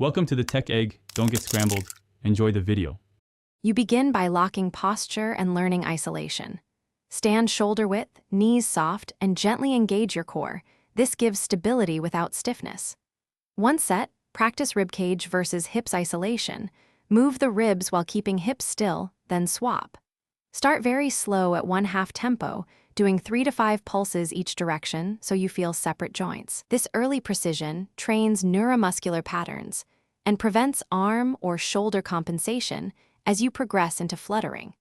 Welcome to the Tech Egg. Don't get scrambled. Enjoy the video. You begin by locking posture and learning isolation. Stand shoulder width, knees soft, and gently engage your core. This gives stability without stiffness. Once set, practice ribcage versus hips isolation. Move the ribs while keeping hips still, then swap. Start very slow at 1/2 tempo, doing 3 to 5 pulses each direction so you feel separate joints. This early precision trains neuromuscular patterns and prevents arm or shoulder compensation as you progress into fluttering.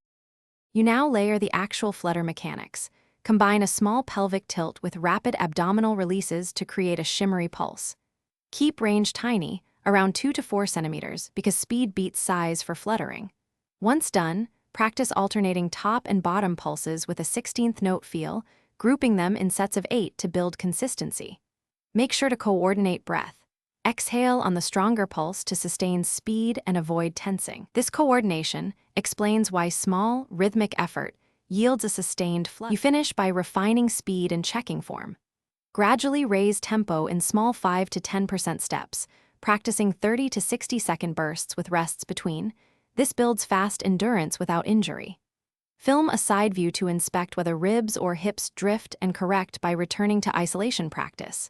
You now layer the actual flutter mechanics. Combine a small pelvic tilt with rapid abdominal releases to create a shimmery pulse. Keep range tiny, around 2 to 4 centimeters, because speed beats size for fluttering. Once done, practice alternating top and bottom pulses with a 16th note feel, grouping them in sets of 8 to build consistency. Make sure to coordinate breath. Exhale on the stronger pulse to sustain speed and avoid tensing. This coordination explains why small, rhythmic effort yields a sustained flutter. You finish by refining speed and checking form. Gradually raise tempo in small 5 to 10% steps, practicing 30 to 60-second bursts with rests between. This builds fast endurance without injury. Film a side view to inspect whether ribs or hips drift and correct by returning to isolation practice.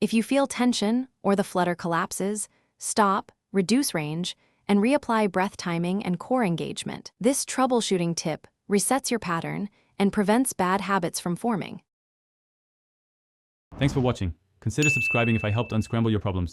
If you feel tension or the flutter collapses, stop, reduce range, and reapply breath timing and core engagement. This troubleshooting tip resets your pattern and prevents bad habits from forming. Thanks for watching. Consider subscribing if I helped unscramble your problems.